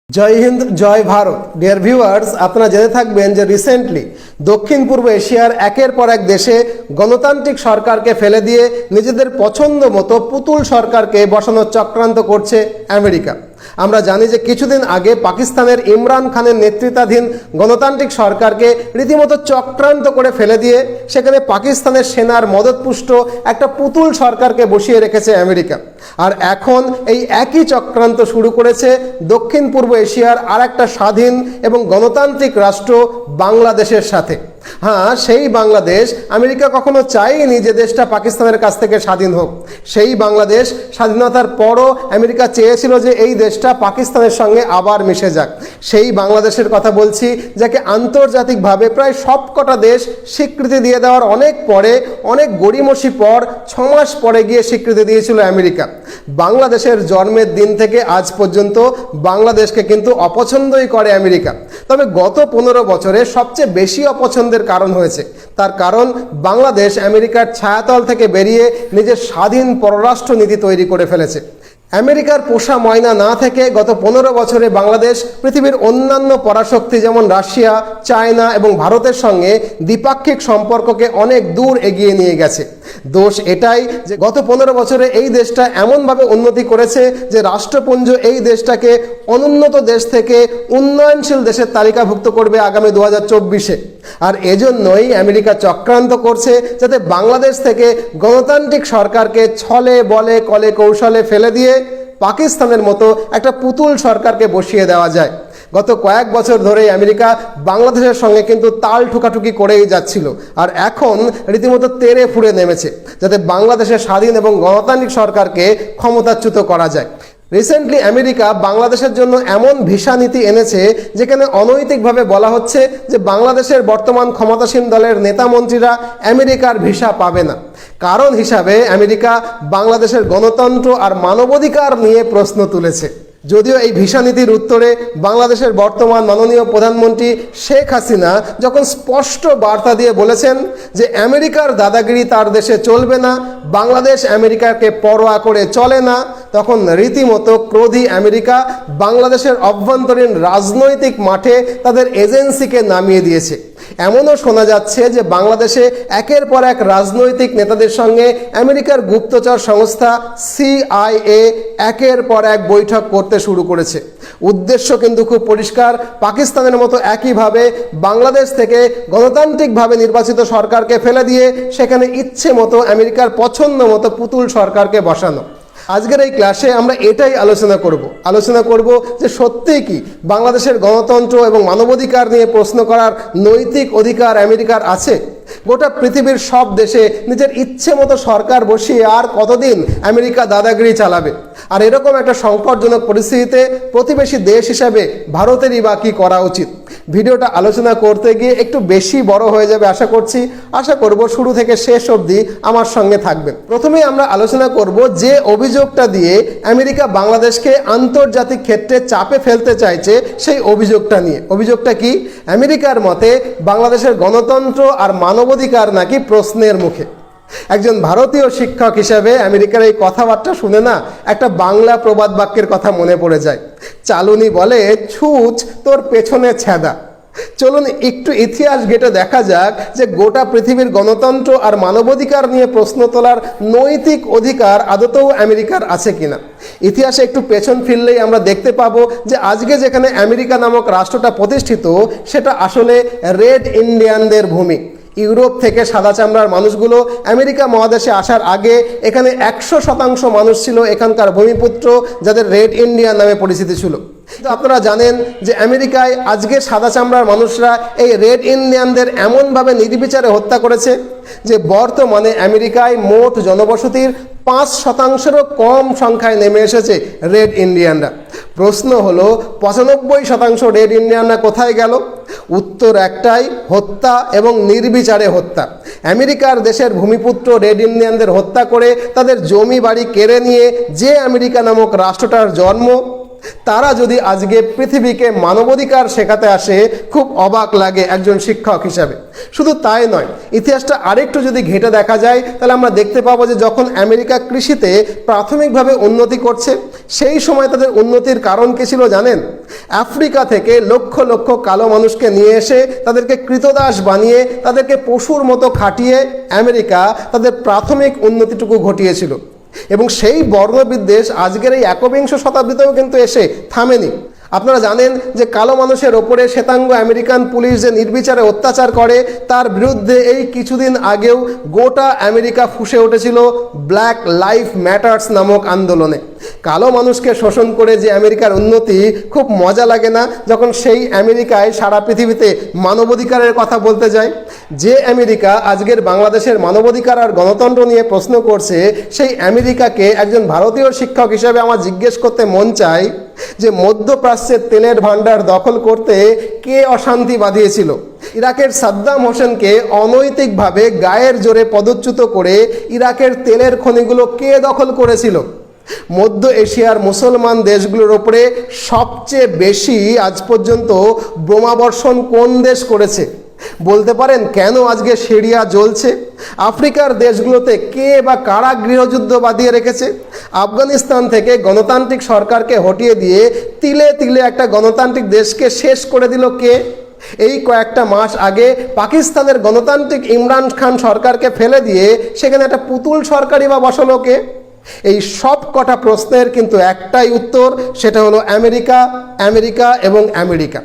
জয় হিন্দ, জয় Bharat. Dear viewers, আপনারা জেনে থাকবেন যে রিসেন্টলি দক্ষিণ পূর্ব এশিয়ার একের পর এক দেশে গণতান্ত্রিক সরকারকে ফেলে দিয়ে নিজেদের পছন্দ মতো পুতুল সরকারকে বসানোর চক্রান্ত করছে আমেরিকা। আমরা জানি যে কিছুদিন আগে পাকিস্তানের ইমরান খানের নেতৃত্বাধীন গণতান্ত্রিক সরকারকে রীতিমতো চক্রান্ত করে ফেলে দিয়ে সেখানে পাকিস্তানের সেনার মদতপুষ্ট একটা পুতুল সরকারকে বসিয়ে রেখেছে আমেরিকা। আর এখন এই একই চক্রান্ত শুরু করেছে দক্ষিণ পূর্ব এশিয়ার আর একটা স্বাধীন এবং গণতান্ত্রিক রাষ্ট্র বাংলাদেশের সাথে। হ্যাঁ, সেই বাংলাদেশ আমেরিকা কখনো চায়নি যে দেশটা পাকিস্তানের কাছ থেকে স্বাধীন হোক। সেই বাংলাদেশ স্বাধীনতার পরও আমেরিকা চেয়েছিল যে এই দেশটা পাকিস্তানের সঙ্গে আবার মিশে যাক। সেই বাংলাদেশের কথা বলছি, যাকে আন্তর্জাতিকভাবে প্রায় সবকটা দেশ স্বীকৃতি দিয়ে দেওয়ার অনেক পরে, অনেক গড়িমসি পর 6 মাস পরে গিয়ে স্বীকৃতি দিয়েছিল আমেরিকা। বাংলাদেশের জন্মের দিন থেকে আজ পর্যন্ত বাংলাদেশকে কিন্তু অপছন্দই করে আমেরিকা। তবে গত 15 বছরে সবচেয়ে বেশি অপছন্দের কারণ হয়েছে। তার কারণ বাংলাদেশ আমেরিকার ছায়াতল থেকে বেরিয়ে নিজের স্বাধীন পররাষ্ট্র নীতি তৈরি করে ফেলেছে। আমেরিকার পোষা ময়না না থেকে গত 15 বছরে বাংলাদেশ পৃথিবীর অন্যান্য পরাশক্তি যেমন রাশিয়া, চায়না এবং ভারতের সঙ্গে দ্বিপাক্ষিক সম্পর্ককে অনেক দূর এগিয়ে নিয়ে গেছে। দোষ এটাই যে গত 15 বছরে এই দেশটা এমনভাবে উন্নতি করেছে যে রাষ্ট্রপুঞ্জ এই দেশটাকে অনুন্নত দেশ থেকে উন্নয়নশীল দেশের তালিকাভুক্ত করবে আগামী 2024-এ। আর এজন্যই আমেরিকা চক্রান্ত করছে যাতে বাংলাদেশ থেকে গণতান্ত্রিক সরকারকে ছলে বলে কলে কৌশলে ফেলে দিয়ে পাকিস্তানের মতো একটা পুতুল সরকারকে বসিয়ে দেওয়া যায়। গত কয়েক বছর ধরেই আমেরিকা বাংলাদেশের সঙ্গে কিন্তু তাল ঠুকাঠুকি করেই যাচ্ছিল, আর এখন রীতিমতো তেড়ে ফুঁড়ে নেমেছে যাতে বাংলাদেশের স্বাধীন এবং গণতান্ত্রিক সরকারকে ক্ষমতাচ্যুত করা যায়। রিসেন্টলি আমেরিকা বাংলাদেশের জন্য এমন ভিসা নীতি এনেছে যেখানে অনৈতিকভাবে বলা হচ্ছে যে বাংলাদেশের বর্তমান ক্ষমতাসীন দলের নেতা মন্ত্রীরা আমেরিকার ভিসা পাবে না। কারণ হিসাবে আমেরিকা বাংলাদেশের গণতন্ত্র আর মানবাধিকার নিয়ে প্রশ্ন তুলেছে। যদিও এই ভিসা নীতির উত্তরে বাংলাদেশের বর্তমান মাননীয় প্রধানমন্ত্রী শেখ হাসিনা যখন স্পষ্ট বার্তা দিয়ে বলেছেন যে আমেরিকার দাদাগিরি তার দেশে চলবে না, বাংলাদেশ আমেরিকাকে পরোয়া করে চলে না, তখন রীতিমতো ক্রোধী আমেরিকা বাংলাদেশের অভ্যন্তরীণ রাজনৈতিক মাঠে তাদের এজেন্সিকে নামিয়ে দিয়েছে। এমনও শোনা যাচ্ছে যে বাংলাদেশে একের পর এক রাজনৈতিক নেতাদের সঙ্গে আমেরিকার গুপ্তচর সংস্থা CIA একের পর এক বৈঠক করতে শুরু করেছে। উদ্দেশ্য কিন্তু খুব পরিষ্কার, পাকিস্তানের মতো একইভাবে বাংলাদেশ থেকে গণতান্ত্রিকভাবে নির্বাচিত সরকারকে ফেলে দিয়ে সেখানে ইচ্ছে মতো আমেরিকার পছন্দ মতো পুতুল সরকারকে বসানো। আজকের এই ক্লাসে আমরা এটাই আলোচনা করব যে সত্যিই কি বাংলাদেশের গণতন্ত্র এবং মানবাধিকার নিয়ে প্রশ্ন করার নৈতিক অধিকার আমেরিকার আছে? গোটা পৃথিবীর সব দেশে নিজের ইচ্ছে মতো সরকার বসিয়ে আর কতদিন আমেরিকা দাদাগিরি চালাবে? আর এরকম একটা সংকটজনক পরিস্থিতিতে প্রতিবেশী দেশ হিসাবে ভারতেরই বা কী করা উচিত? ভিডিওটা আলোচনা করতে গিয়ে একটু বেশি বড় হয়ে যাবে আশা করব শুরু থেকে শেষ অবধি আমার সঙ্গে থাকবেন। প্রথমেই আমরা আলোচনা করব যে অভিযোগটা দিয়ে আমেরিকা বাংলাদেশকে আন্তর্জাতিক ক্ষেত্রে চাপে ফেলতে চাইছে সেই অভিযোগটা নিয়ে। অভিযোগটা কি? আমেরিকার মতে বাংলাদেশের গণতন্ত্র আর মানবাধিকার নাকি প্রশ্নের মুখে। একজন ভারতীয় শিক্ষক হিসাবে আমেরিকার এই কথাবার্তা শুনে না একটা বাংলা প্রবাদ বাক্যের কথা মনে পড়ে যায়। চালুনি বলে, ছুঁচ তোর পেছনে ছ্যাদা। চলুন একটু ইতিহাস ঘেঁটে দেখা যাক যে গোটা পৃথিবীর গণতন্ত্র আর মানবাধিকার নিয়ে প্রশ্ন তোলার নৈতিক অধিকার আদতেও আমেরিকার আছে কিনা। ইতিহাসে একটু পেছন ফিরলেই আমরা দেখতে পাবো যে আজকে যেখানে আমেরিকা নামক রাষ্ট্রটা প্রতিষ্ঠিত সেটা আসলে রেড ইন্ডিয়ানদের ভূমি। ইউরোপ থেকে সাদা চামড়ার মানুষগুলো আমেরিকা মহাদেশে আসার আগে এখানে 100% মানুষ ছিল এখানকার ভূমিপুত্র, যাদের রেড ইন্ডিয়ান নামে পরিচিতি ছিল। আপনারা জানেন যে আমেরিকায় আজকে সাদা চামড়ার মানুষরা এই রেড ইন্ডিয়ানদের এমনভাবে নির্বিচারে হত্যা করেছে যে বর্তমানে আমেরিকায় মোট জনবসতির 5%-এরও কম সংখ্যায় নেমে এসেছে রেড ইন্ডিয়ানরা। প্রশ্ন হলো 95% রেড ইন্ডিয়ানরা কোথায় গেল? উত্তর একটাই, হত্যা এবং নির্বিচারে হত্যা। আমেরিকার দেশের ভূমিপুত্র রেড ইন্ডিয়ানদের হত্যা করে তাদের জমি বাড়ি কেড়ে নিয়ে যে আমেরিকা নামক রাষ্ট্রটার জন্ম, তারা যদি আজকে পৃথিবীকে মানবাধিকার শেখাতে আসে, খুব অবাক লাগে একজন শিক্ষক হিসাবে। শুধু তাই নয়, ইতিহাসটা আরেকটু যদি ঘেঁটে দেখা যায় তাহলে আমরা দেখতে পাবো যে যখন আমেরিকা কৃষিতে প্রাথমিকভাবে উন্নতি করছে, সেই সময় তাদের উন্নতির কারণ কি ছিল জানেন? আফ্রিকা থেকে লক্ষ লক্ষ কালো মানুষকে নিয়ে এসে তাদেরকে কৃতদাস বানিয়ে তাদেরকে পশুর মতো খাটিয়ে আমেরিকা তাদের প্রাথমিক উন্নতিটুকু ঘটিয়েছিল। এবং সেই বর্ণবিদ্বেষ আজকের এই একবিংশ শতাব্দীতেও কিন্তু এসে থামেনি। আপনারা জানেন যে কালো মানুষের ওপরে শ্বেতাঙ্গ আমেরিকান পুলিশ যে নির্বিচারে অত্যাচার করে, তার বিরুদ্ধে এই কিছুদিন আগেও গোটা আমেরিকা ফুঁসে উঠেছিল ব্ল্যাক লাইফ ম্যাটার্স নামক আন্দোলনে। কালো মানুষকে শোষণ করে যে আমেরিকার উন্নতি, খুব মজা লাগে না যখন সেই আমেরিকায় সারা পৃথিবীতে মানবাধিকারের কথা বলতে যায়? যে আমেরিকা আজকের বাংলাদেশের মানবাধিকার আর গণতন্ত্র নিয়ে প্রশ্ন করছে, সেই আমেরিকাকে একজন ভারতীয় শিক্ষক হিসেবে আমার জিজ্ঞেস করতে মন চায় যে মধ্যপ্রাচ্যের তেলের ভাণ্ডার দখল করতে কে অশান্তি বাঁধিয়েছিল? ইরাকের সাদ্দাম হোসেনকে অনৈতিকভাবে গায়ের জোরে পদচ্যুত করে ইরাকের তেলের খনিগুলো কে দখল করেছিল? মধ্য এশিয়ার মুসলমান দেশগুলোর ওপরে সবচেয়ে বেশি আজ পর্যন্ত বোমাবর্ষণ কোন দেশ করেছে? বলতে পারেন কেন আজকে সিরিয়া জ্বলছে? আফ্রিকার দেশগুলোতে কে বা কারা গৃহযুদ্ধ বাঁধিয়ে রেখেছে? আফগানিস্তান থেকে গণতান্ত্রিক সরকারকে হটিয়ে দিয়ে তিলে তিলে একটা গণতান্ত্রিক দেশকে শেষ করে দিল কে? এই কয়েকটা মাস আগে পাকিস্তানের গণতান্ত্রিক ইমরান খান সরকারকে ফেলে দিয়ে সেখানে একটা পুতুল সরকারই বা বসালো কে? এই সব কটা প্রশ্নের কিন্তু একটাই উত্তর, সেটা হলো আমেরিকা, আমেরিকা এবং আমেরিকা।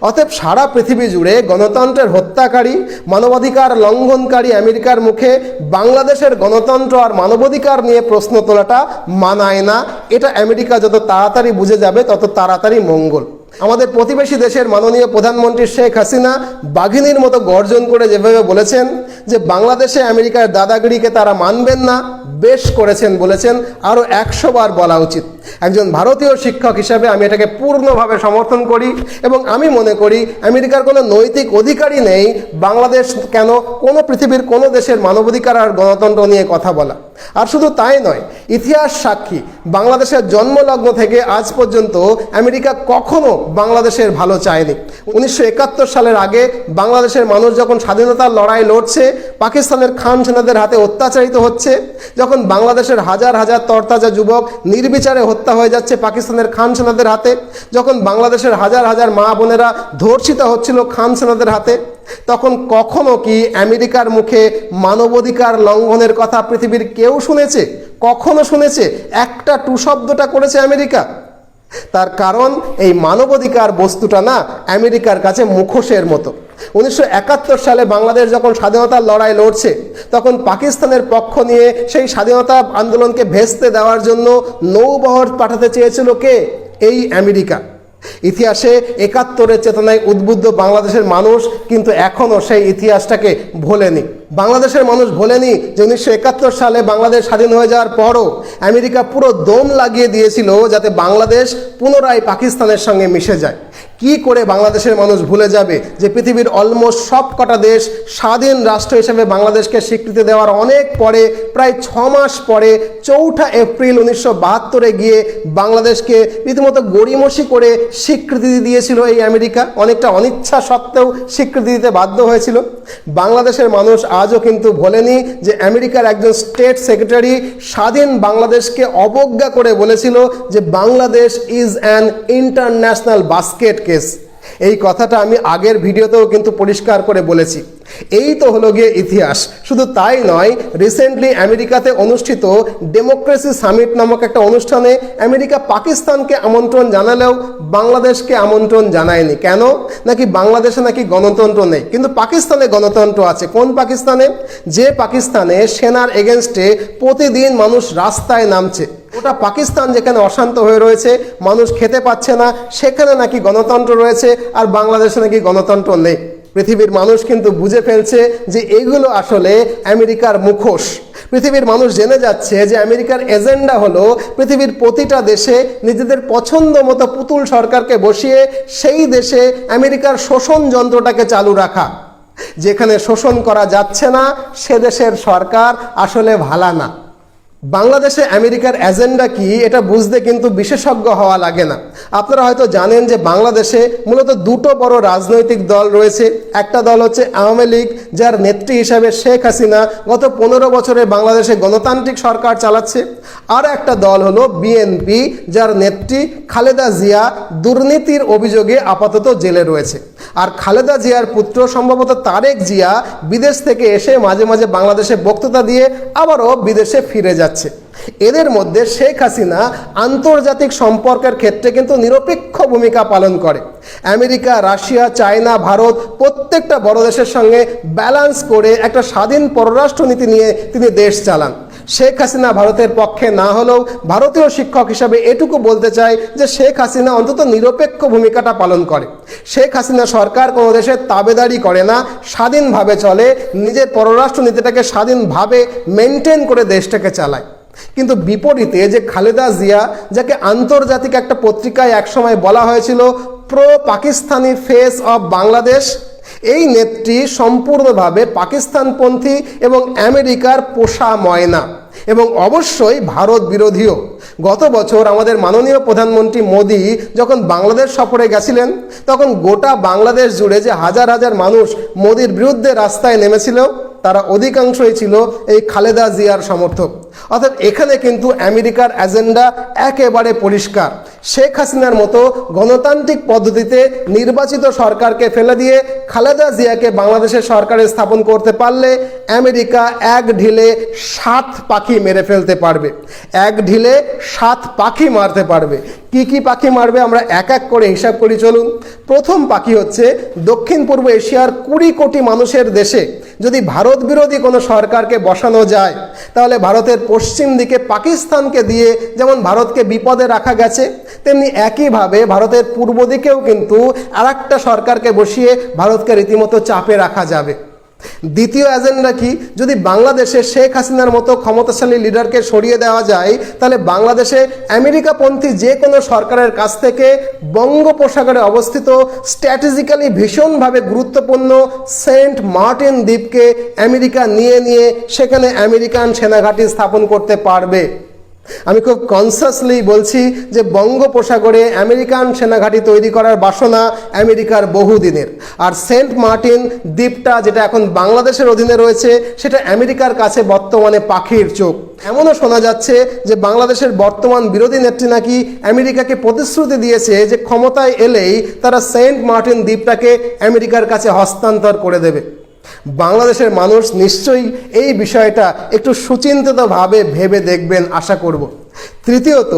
অতএব সারা পৃথিবী জুড়ে গণতন্ত্রের হত্যাকারী, মানবাধিকার লঙ্ঘনকারী আমেরিকার মুখে বাংলাদেশের গণতন্ত্র আর মানবাধিকার নিয়ে প্রশ্ন তোলাটা মানায় না। এটা আমেরিকা যত তাড়াতাড়ি বুঝে যাবে তত তাড়াতাড়ি মঙ্গল। আমাদের প্রতিবেশী দেশের মাননীয় প্রধানমন্ত্রী শেখ হাসিনা বাঘিনীর মতো গর্জন করে যেভাবে বলেছেন যে বাংলাদেশে আমেরিকার দাদাগিরিকে তারা মানবেন না, বেশ করেছেন বলেছেন, আরও 100 বার বলা উচিত। একজন ভারতীয় শিক্ষক হিসাবে আমি এটাকে পূর্ণভাবে সমর্থন করি এবং আমি মনে করি আমেরিকার কোনো নৈতিক অধিকারই নেই বাংলাদেশ কেন কোনো পৃথিবীর কোনো দেশের মানবাধিকার আর গণতন্ত্র নিয়ে কথা বলা। আর শুধু তাই নয়, ইতিহাস সাক্ষী বাংলাদেশের জন্মলগ্ন থেকে আজ পর্যন্ত আমেরিকা কখনো বাংলাদেশের ভালো চায়নি। 1971 সালের আগে বাংলাদেশের মানুষ যখন স্বাধীনতার লড়াই লড়ছে, পাকিস্তানের খান সেনাদের হাতে অত্যাচারিত হচ্ছে, যখন বাংলাদেশের হাজার হাজার তরতাজা যুবক নির্বিচারে হত্যা হয়ে যাচ্ছে পাকিস্তানের খান সেনাদের হাতে, যখন বাংলাদেশের হাজার হাজার মা বোনেরা ধর্ষিত হচ্ছিল খান সেনাদের হাতে, তখন কখনো কি আমেরিকার মুখে মানবাধিকার লঙ্ঘনের কথা পৃথিবীর কেউ শুনেছে? কখনো শুনেছে? একটা টু শব্দটা করেছে আমেরিকা? তার কারণ এই মানবাধিকার বস্তুটা না আমেরিকার কাছে মুখোশের মতো। 1971 সালে বাংলাদেশ যখন স্বাধীনতার লড়াই লড়ছে, তখন পাকিস্তানের পক্ষ নিয়ে সেই স্বাধীনতা আন্দোলনকে ভেস্তে দেওয়ার জন্য নৌবহর পাঠাতে চেয়েছিল কে? এই আমেরিকা। ইতিহাসে 71-এর চেতনায় উদ্বুদ্ধ বাংলাদেশের মানুষ কিন্তু এখনও সেই ইতিহাসটাকে ভোলেনি। বাংলাদেশের মানুষ ভোলেনি যে 1971 সালে বাংলাদেশ স্বাধীন হয়ে যাওয়ার পরও আমেরিকা পুরো দম লাগিয়ে দিয়েছিল যাতে বাংলাদেশ পুনরায় পাকিস্তানের সঙ্গে মিশে যায়। কি করে বাংলাদেশের মানুষ ভুলে যাবে যে পৃথিবীর অলমোস্ট সব কটা দেশ স্বাধীন রাষ্ট্র হিসেবে বাংলাদেশকে স্বীকৃতি দেওয়ার অনেক পরে, প্রায় 6 মাস পরে 4 এপ্রিল 1972-এ গিয়ে বাংলাদেশকে রীতিমতো গড়িমসি করে স্বীকৃতি দিয়েছিল এই আমেরিকা। অনেকটা অনিচ্ছা সত্ত্বেও স্বীকৃতি দিতে বাধ্য হয়েছিল। বাংলাদেশের মানুষ আজও কিন্তু ভোলেনি যে আমেরিকার একজন স্টেট সেক্রেটারি স্বাধীন বাংলাদেশকে অবজ্ঞা করে বলেছিল যে Bangladesh is an international basket case. এই কথাটা আমি আগের ভিডিওতেও কিন্তু পরিষ্কার করে বলেছি। এই তো হলো গিয়ে ইতিহাস। শুধু তাই নয়, রিসেন্টলি আমেরিকাতে অনুষ্ঠিত ডেমোক্রেসি সামিট নামক একটা অনুষ্ঠানে আমেরিকা পাকিস্তানকে আমন্ত্রণ জানালেও বাংলাদেশকে আমন্ত্রণ জানায়নি। কেন? নাকি বাংলাদেশে নাকি গণতন্ত্র নেই, কিন্তু পাকিস্তানে গণতন্ত্র আছে। কোন পাকিস্তানে? যে পাকিস্তানে সেনার এগেনস্টে প্রতিদিন মানুষ রাস্তায় নামছে। ওটা পাকিস্তান যেখানে অশান্ত হয়ে রয়েছে, মানুষ খেতে পাচ্ছে না, সেখানে নাকি গণতন্ত্র রয়েছে, আর বাংলাদেশে নাকি গণতন্ত্র নেই। পৃথিবীর মানুষ কিন্তু বুঝে ফেলছে যে এগুলো আসলে আমেরিকার মুখোশ। পৃথিবীর মানুষ জেনে যাচ্ছে যে আমেরিকার এজেন্ডা হলো পৃথিবীর প্রতিটা দেশে নিজেদের পছন্দ মতো পুতুল সরকারকে বসিয়ে সেই দেশে আমেরিকার শোষণ যন্ত্রটাকে চালু রাখা। যেখানে শোষণ করা যাচ্ছে না সে দেশের সরকার আসলে ভালা না। বাংলাদেশে আমেরিকার এজেন্ডা কি এটা বুঝতে কিন্তু বিশেষজ্ঞ হওয়া লাগে না। আপনারা হয়তো জানেন যে বাংলাদেশে মূলত দুটো বড় রাজনৈতিক দল রয়েছে। একটা দল হচ্ছে আওয়ামী লীগ, যার নেত্রী হিসাবে শেখ হাসিনা গত 15 বছরে বাংলাদেশে গণতান্ত্রিক সরকার চালাচ্ছে। আর একটা দল হলো বিএনপি, যার নেত্রী খালেদা জিয়া দুর্নীতির অভিযোগে আপাতত জেলে রয়েছে। আর খালেদা জিয়ার পুত্র সম্ভবত তারেক জিয়া বিদেশ থেকে এসে মাঝে মাঝে বাংলাদেশে বক্তৃতা দিয়ে আবারও বিদেশে ফিরে যাচ্ছে। এদের মধ্যে শেখ হাসিনা আন্তর্জাতিক সম্পর্কের ক্ষেত্রে কিন্তু নিরপেক্ষ ভূমিকা পালন করে। আমেরিকা, রাশিয়া, চায়না, ভারত প্রত্যেকটা বড় দেশের সঙ্গে ব্যালেন্স করে একটা স্বাধীন পররাষ্ট্রনীতি নিয়ে তিনি দেশ চালান। শেখ হাসিনা ভারতের পক্ষে না হলেও ভারতীয় শিক্ষক হিসাবে এটুকু বলতে চাই যে শেখ হাসিনা অন্তত নিরপেক্ষ ভূমিকাটা পালন করে। শেখ হাসিনা সরকার কোনো দেশের তাবেদারি করে না, স্বাধীনভাবে চলে, নিজের পররাষ্ট্রনীতিটাকে স্বাধীনভাবে মেনটেন করে দেশটাকে চালায়। কিন্তু বিপরীতে যে খালেদা জিয়া, যাকে আন্তর্জাতিক একটা পত্রিকায় একসময় বলা হয়েছিল pro Pakistani face of Bangladesh, এই নেত্রী সম্পূর্ণভাবে পাকিস্তানপন্থী এবং আমেরিকার পোষা ময়না এবং অবশ্যই ভারত বিরোধীও। গত বছর আমাদের মাননীয় প্রধানমন্ত্রী মোদি যখন বাংলাদেশ সফরে গেছিলেন, তখন গোটা বাংলাদেশ জুড়ে যে হাজার হাজার মানুষ মোদির বিরুদ্ধে রাস্তায় নেমেছিল, তারা অধিকাংশই ছিল এই খালেদা জিয়ার সমর্থক। অর্থাৎ এখানে কিন্তু আমেরিকার এজেন্ডা একেবারে পরিষ্কার। শেখ হাসিনার মতো গণতান্ত্রিক পদ্ধতিতে নির্বাচিত সরকারকে ফেলে দিয়ে খালেদা জিয়াকে বাংলাদেশের সরকারে স্থাপন করতে পারলে আমেরিকা এক ঢিলে 7 পাখি মেরে ফেলতে পারবে। এক ঢিলে 7 পাখি মারতে পারবে। কি কি পাখি মারবে আমরা এক এক করে হিসাব করি চলুন। প্রথম পাখি হচ্ছে দক্ষিণ পূর্ব এশিয়ার 20 কোটি মানুষের দেশে যদি ভারত বিরোধী কোনো সরকারকে বসানো যায়, তাহলে ভারতের পশ্চিম দিকে পাকিস্তানকে দিয়ে যেমন ভারতকে বিপদে রাখা গেছে, তেমনি একইভাবে ভারতের পূর্ব দিকেও কিন্তু আরেকটা সরকারকে বসিয়ে ভারতকে রীতিমতো চাপে রাখা যাবে। দ্বিতীয় এজেন্ডা কি, যদি বাংলাদেশে শেখ হাসিনার মতো ক্ষমতাশালী লিডারকে সরিয়ে দেওয়া যায়, তাহলে বাংলাদেশে আমেরিকাপন্থী যে কোনো সরকারের কাছ থেকে বঙ্গোপসাগরে অবস্থিত স্ট্র্যাটেজিক্যালি ভীষণভাবে গুরুত্বপূর্ণ সেন্ট মার্টিন দ্বীপকে আমেরিকা নিয়ে সেখানে আমেরিকান সেনাঘাঁটি স্থাপন করতে পারবে। আমি খুব কনসাসলি বলছি যে বঙ্গোপসাগরে আমেরিকান সেনাঘাঁটি তৈরি করার বাসনা আমেরিকার বহুদিনের। আর সেন্ট মার্টিন দ্বীপটা যেটা এখন বাংলাদেশের অধীনে রয়েছে, সেটা আমেরিকার কাছে বর্তমানে পাখির চোখ। এমনও শোনা যাচ্ছে যে বাংলাদেশের বর্তমান বিরোধী নেত্রী নাকি আমেরিকাকে প্রতিশ্রুতি দিয়েছে যে ক্ষমতায় এলেই তারা সেন্ট মার্টিন দ্বীপটাকে আমেরিকার কাছে হস্তান্তর করে দেবে। বাংলাদেশের মানুষ নিশ্চয়ই এই বিষয়টা একটু সুচিন্তিতভাবে ভেবে দেখবেন আশা করব। তৃতীয়ত,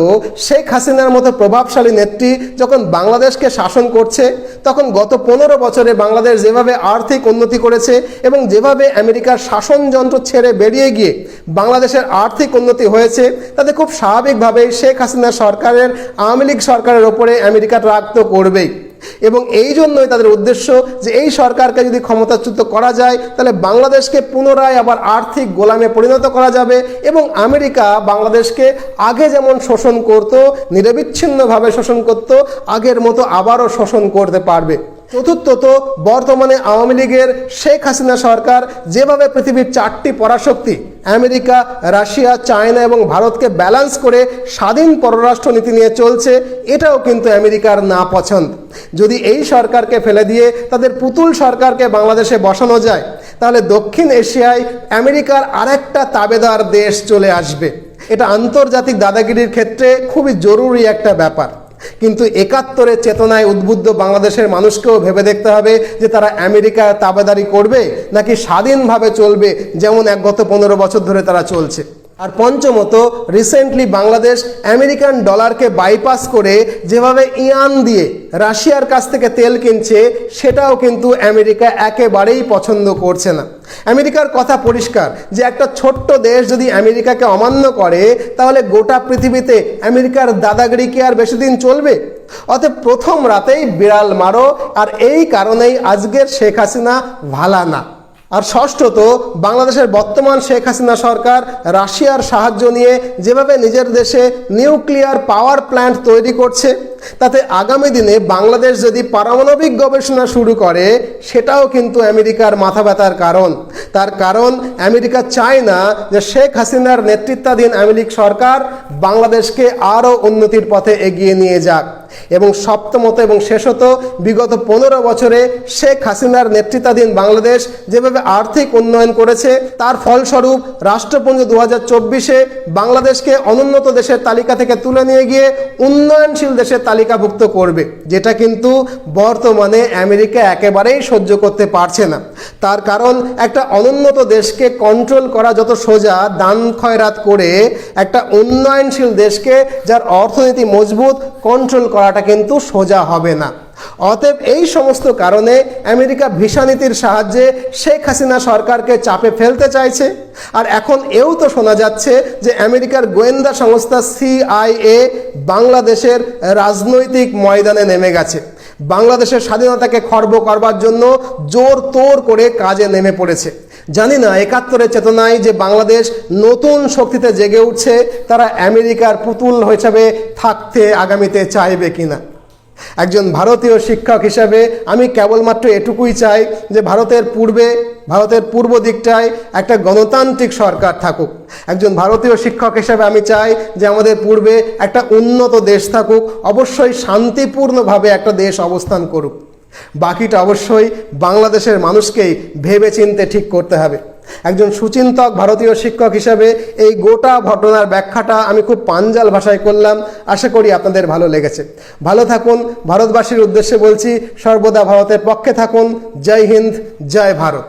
শেখ হাসিনার মতো প্রভাবশালী নেত্রী যখন বাংলাদেশকে শাসন করছে, তখন গত 15 বছরে বাংলাদেশ যেভাবে আর্থিক উন্নতি করেছে এবং যেভাবে আমেরিকার শাসনযন্ত্র ছেড়ে বেরিয়ে গিয়ে বাংলাদেশের আর্থিক উন্নতি হয়েছে, তাতে খুব স্বাভাবিকভাবেই শেখ হাসিনা সরকারের, আওয়ামী লীগ সরকারের ওপরে আমেরিকা রাগ তো করবেই। এবং এই জন্যই তাদের উদ্দেশ্য যে এই সরকারকে যদি ক্ষমতাচ্যুত করা যায়, তাহলে বাংলাদেশকে পুনরায় আবার আর্থিক গোলামে পরিণত করা যাবে এবং আমেরিকা বাংলাদেশকে আগে যেমন শোষণ করত, নিরবিচ্ছিন্নভাবে শোষণ করত, আগের মতো আবারও শোষণ করতে পারবে। চতুর্থত, বর্তমানে আওয়ামী লীগের শেখ হাসিনা সরকার যেভাবে পৃথিবীর 4টি পরাশক্তি আমেরিকা, রাশিয়া, চায়না এবং ভারতকে ব্যালেন্স করে স্বাধীন পররাষ্ট্রনীতি নিয়ে চলছে, এটাও কিন্তু আমেরিকার না পছন্দ। যদি এই সরকারকে ফেলে দিয়ে তাদের পুতুল সরকারকে বাংলাদেশে বসানো যায়, তাহলে দক্ষিণ এশিয়ায় আমেরিকার আরেকটা তাবেদার দেশ চলে আসবে। এটা আন্তর্জাতিক দাদাগিরির ক্ষেত্রে খুবই জরুরি একটা ব্যাপার। কিন্তু 71-এর চেতনায় উদ্বুদ্ধ বাংলাদেশের মানুষকেও ভেবে দেখতে হবে যে তারা আমেরিকার তাবেদারি করবে নাকি স্বাধীনভাবে চলবে, যেমন গত 15 বছর ধরে তারা চলছে। আর পঞ্চমত, রিসেন্টলি বাংলাদেশ আমেরিকান ডলারকে বাইপাস করে যেভাবে ইয়ান দিয়ে রাশিয়ার কাছ থেকে তেল কিনছে, সেটাও কিন্তু আমেরিকা একেবারেই পছন্দ করছে না। আমেরিকার কথা পরিষ্কার যে একটা ছোট্ট দেশ যদি আমেরিকাকে অমান্য করে, তাহলে গোটা পৃথিবীতে আমেরিকার দাদাগিরি কি আর বেশি দিন চলবে? অতএব প্রথম রাতেই বিড়াল মারো, আর এই কারণেই আজকের শেখ হাসিনা ভালা না। আর ষষ্ঠত, বাংলাদেশের বর্তমান শেখ হাসিনা সরকার রাশিয়ার সাহায্য নিয়ে যেভাবে নিজের দেশে নিউক্লিয়ার পাওয়ার প্ল্যান্ট তৈরি করছে, তাতে আগামী দিনে বাংলাদেশ যদি পারমাণবিক গবেষণা শুরু করে, সেটাও কিন্তু আমেরিকার মাথা ব্যথার কারণ। তার কারণ আমেরিকা চায় না যে শেখ হাসিনার নেতৃত্বাধীন আওয়ামী লীগ সরকার বাংলাদেশকে আরও উন্নতির পথে এগিয়ে নিয়ে যাক। এবং সপ্তমত এবং শেষত বিগত 15 বছরে শেখ হাসিনার নেতৃত্বাধীন বাংলাদেশ যেভাবে আর্থিক উন্নয়ন করেছে তার ফলস্বরূপ রাষ্ট্রপুঞ্জ 2024-এ বাংলাদেশকে অনুন্নত দেশের তালিকা থেকে তুলে নিয়ে গিয়ে উন্নয়নশীল দেশের তালিকাভুক্ত করবে, যেটা কিন্তু বর্তমানে আমেরিকা একেবারেই সহ্য করতে পারছে না। তার কারণ একটা অনুন্নত দেশকে কন্ট্রোল করা যত সোজা, দান খয়রাত করে একটা উন্নয়নশীল দেশকে যার অর্থনীতি মজবুত কন্ট্রোল করাটা কিন্তু সোজা হবে না। অতএব এই সমস্ত কারণে আমেরিকা ভিসা নীতির সাহায্যে শেখ হাসিনা সরকারকে চাপে ফেলতে চাইছে। আর এখন এও তো শোনা যাচ্ছে যে আমেরিকার গোয়েন্দা সংস্থা CIA বাংলাদেশের রাজনৈতিক ময়দানে নেমে গেছে, বাংলাদেশের স্বাধীনতাকে খর্ব করবার জন্য জোর তোর করে কাজে নেমে পড়েছে। জানি না 71-এর চেতনায় যে বাংলাদেশ নতুন শক্তিতে জেগে উঠছে তারা আমেরিকার পুতুল হিসাবে থাকতে আগামীতে চাইবে কিনা। একজন ভারতীয় শিক্ষক হিসাবে আমি কেবলমাত্র এটুকুই চাই যে ভারতের পূর্ব দিকটায় একটা গণতান্ত্রিক সরকার থাকুক। একজন ভারতীয় শিক্ষক হিসাবে আমি চাই যে আমাদের পূর্বে একটা উন্নত দেশ থাকুক, অবশ্যই শান্তিপূর্ণভাবে একটা দেশ অবস্থান করুক। বাকিটা অবশ্যই বাংলাদেশের মানুষকেই ভেবে চিনতে ঠিক করতে হবে। একজন সুচিন্তক ভারতীয় শিক্ষক হিসাবে এই গোটা ঘটনার ব্যাখ্যাটা আমি খুব পাঞ্জাল ভাষায় করলাম, আশা করি আপনাদের ভালো লেগেছে। ভালো থাকুন, ভারতবাসীর উদ্দেশ্যে বলছি সর্বদা ভারতের পক্ষে থাকুন। জয় হিন্দ, জয় ভারত।